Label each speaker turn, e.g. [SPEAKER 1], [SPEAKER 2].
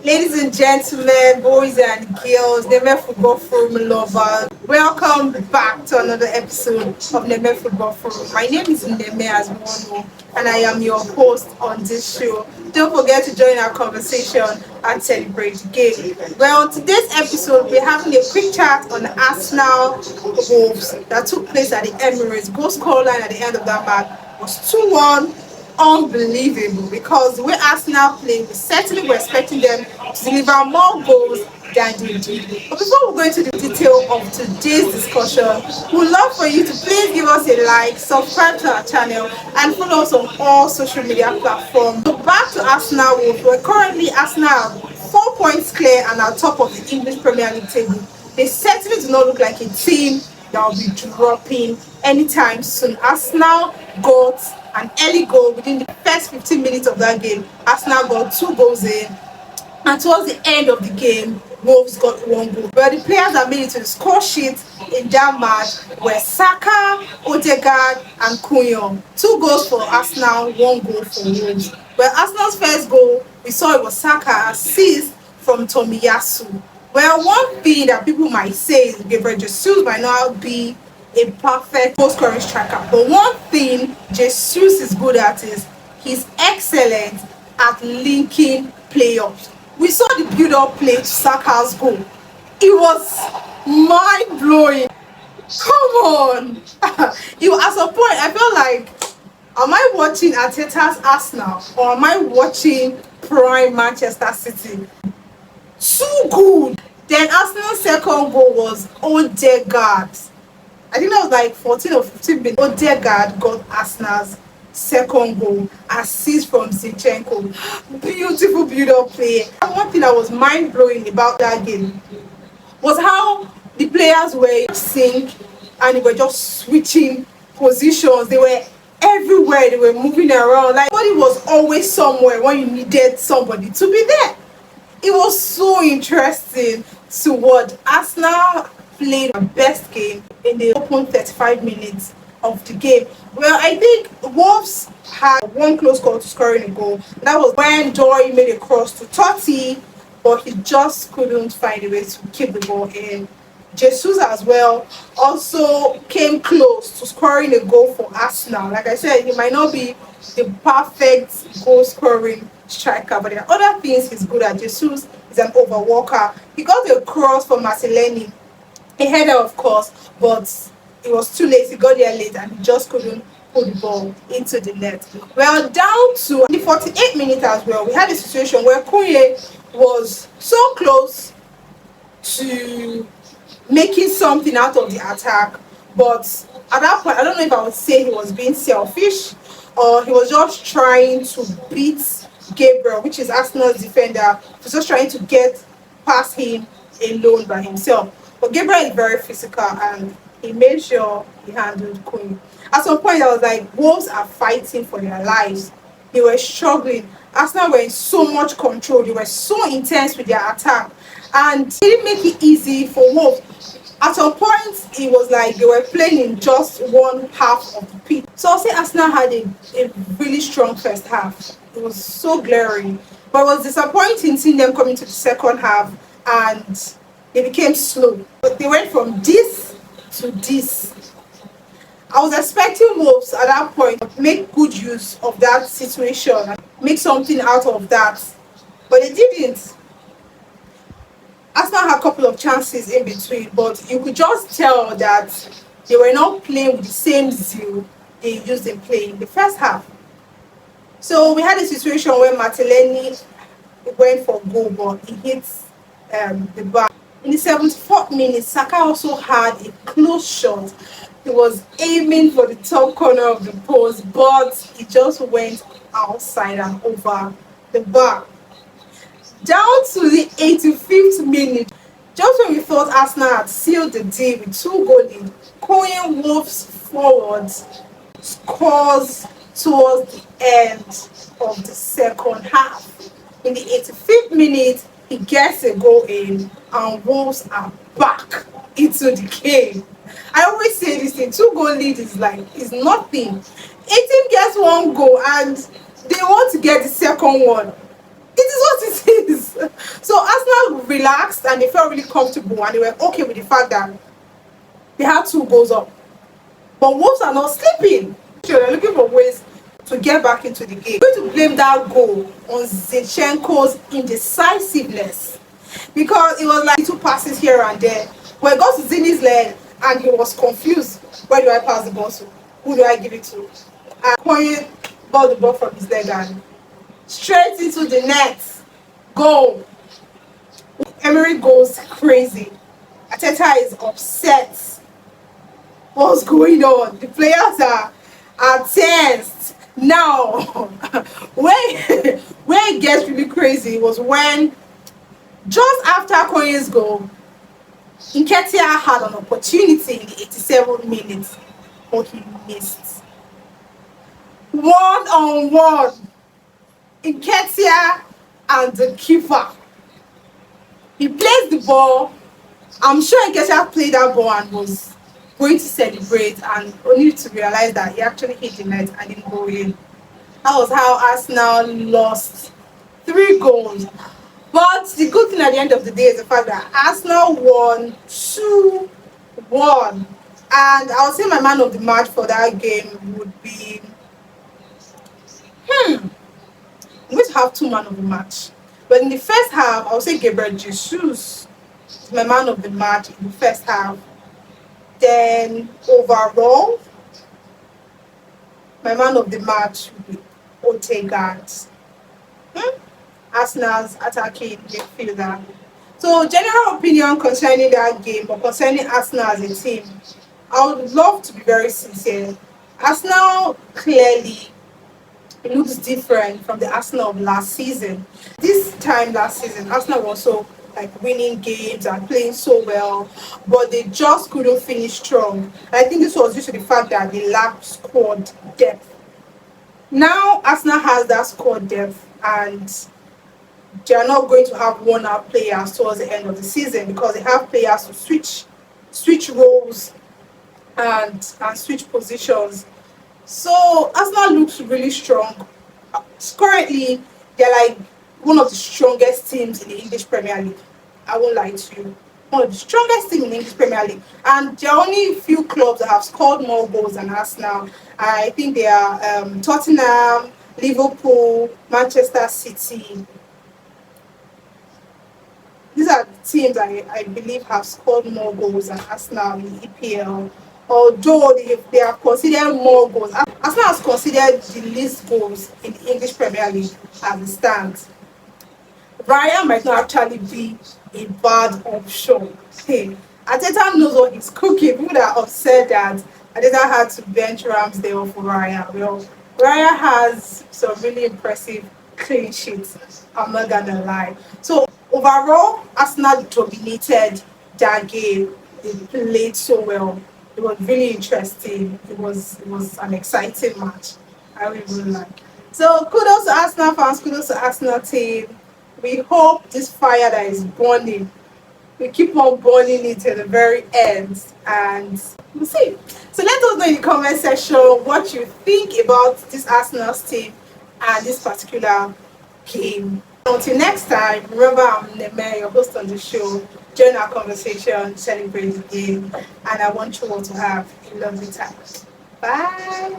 [SPEAKER 1] Ladies and gentlemen, boys and girls, Neme Football Forum lovers, welcome back to another episode of Neme Football Forum. My name is Neme, as we all know, and I am your host on this show. Don't forget to join our conversation and celebrate the game. Well, on today's episode, we're having a quick chat on Arsenal Wolves that took place at the Emirates. Goal scoreline at the end of that match was 2-1. Unbelievable, because the way Arsenal play, we certainly were expecting them to deliver more goals than they did. But before we go into the detail of today's discussion, we would love for you to please give us a like, subscribe to our channel, and follow us on all social media platforms. So back to Arsenal, we're currently Arsenal 4 points clear and are top of the English Premier League table. They certainly do not look like a team that will be dropping anytime soon. Arsenal got an early goal within the first 15 minutes of that game. Arsenal got 2 goals in, and towards the end of the game, Wolves got 1 goal. But the players that made it to the score sheet in that match were Saka, Odegaard, and Cunha. 2 goals for Arsenal, 1 goal for Wolves. Well, Arsenal's first goal, we saw it was Saka, assist from Tomiyasu. Well, one thing that people might say is Gabriel Jesus might not be a perfect goal scoring striker, but one thing Jesus is good at is he's excellent at linking play-ups. We saw the build-up play to Saka's goal. It was mind-blowing. Come on. At some point, I felt like, am I watching Arteta's Arsenal or am I watching prime Manchester City? Too good. Then Arsenal's second goal was Odegaard. I think that was like 14 or 15 minutes. Odegaard got Arsenal's second goal, assist from Zinchenko. Beautiful build-up play. And one thing that was mind-blowing about that game was how the players were in sync and they were just switching positions. They were everywhere. They were moving around. Like, somebody was always somewhere when you needed somebody to be there. It was so interesting to watch. Arsenal played their best game in the open 35 minutes of the game. Well, I think Wolves had one close call to scoring a goal. That was when Dory made a cross to Totti, but he just couldn't find a way to keep the ball in. Jesus as well also came close to scoring a goal for Arsenal. Like I said, he might not be the perfect goal scoring striker, but there are other things he's good at. Jesus is an overwalker. He got a cross for Martinelli, a header of course, but it was too late. He got there late and he just couldn't put the ball into the net. Well, down to the 48th minute as well, we had a situation where Cunha was so close to making something out of the attack, but at that point, I don't know if I would say he was being selfish or he was just trying to beat Gabriel, which is Arsenal's defender. He was just trying to get past him alone by himself. But Gabriel is very physical and he made sure he handled Cunha. At some point, I was like, Wolves are fighting for their lives. They were struggling. Arsenal were in so much control. They were so intense with their attack. And it didn't make it easy for Wolves. At some point, it was like they were playing in just one half of the pitch. So I'll say Arsenal had a really strong first half. It was so glaring. But it was disappointing seeing them coming to the second half and they became slow. But they went from this to this. I was expecting Wolves at that point to make good use of that situation and make something out of that. But they didn't. Arsenal had a couple of chances in between, but you could just tell that they were not playing with the same zeal they used in playing the first half. So we had a situation where Martinelli went for goal, but he hit the bar. In the 74th minute, Saka also had a close shot. He was aiming for the top corner of the post, but he just went outside and over the bar. Down to the 85th minute, just when we thought Arsenal had sealed the deal with 2 goal lead, Cunha Wolves forwards scores towards the end of the second half. In the 85th minute, he gets a goal in and Wolves are back into the game. I always say this thing, 2 goal lead is nothing. A team gets 1 goal and they want to get the second one. It is what it is. So Arsenal relaxed and they felt really comfortable and they were okay with the fact that they had 2 goals up. But Wolves are not sleeping. They're looking for ways to get back into the game. I'm going to blame that goal on Zinchenko's indecisiveness because it was like 2 passes here and there. When it got to Zini's leg and he was confused, where do I pass the ball to? Who do I give it to? And Koye bought the ball from his leg and straight into the net. Goal. Emery goes crazy. Ateta is upset. What's going on? The players are tensed. Now, where it gets really crazy was when, just after Koye's goal, Nketiah had an opportunity in the 87th minute, but he missed. 1-on-1, Nketiah and the keeper. He placed the ball. I'm sure Nketiah played that ball and was going to celebrate, and only to realize that he actually hit the net and didn't go in. That was how Arsenal lost 3 goals. But the good thing at the end of the day is the fact that Arsenal won 2-1. And I would say my man of the match for that game would be I'm going to have 2 man of the match. But in the first half, I would say Gabriel Jesus is my man of the match in the first half. Then overall, my man of the match would be Odegaard, Arsenal's attacking midfielder. So general opinion concerning that game or concerning Arsenal as a team, I would love to be very sincere. Arsenal clearly looks different from the Arsenal of last season. This time last season, Arsenal was also like winning games and playing so well, but they just couldn't finish strong. And I think this was due to the fact that they lacked squad depth. Now Arsenal has that squad depth, and they are not going to have worn-out players towards the end of the season because they have players to switch roles and switch positions. So Arsenal looks really strong. Currently, they're like one of the strongest teams in the English Premier League. I won't lie to you. One of the strongest teams in the English Premier League. And there are only a few clubs that have scored more goals than Arsenal. I think they are Tottenham, Liverpool, Manchester City. These are the teams I believe have scored more goals than Arsenal in the EPL. Although they have considered more goals. Arsenal has considered the least goals in the English Premier League as it stands. Raya might not actually be a bad option. Hey, Arteta knows what he's cooking. People that are upset that Arteta had to bench Ramsdale for Raya. Well, Raya has some really impressive clean sheets. I'm not gonna lie. So overall, Arsenal dominated that game. They played so well. It was really interesting. It was an exciting match. I really like. So kudos to Arsenal fans, kudos to Arsenal team. We hope this fire that is burning, we keep on burning it to the very end, and we'll see. So let us know in the comment section what you think about this Arsenal team and this particular game. Until next time, remember I'm Neme, your host on the show. Join our conversation, celebrate the game, and I want you all to have a lovely time. Bye.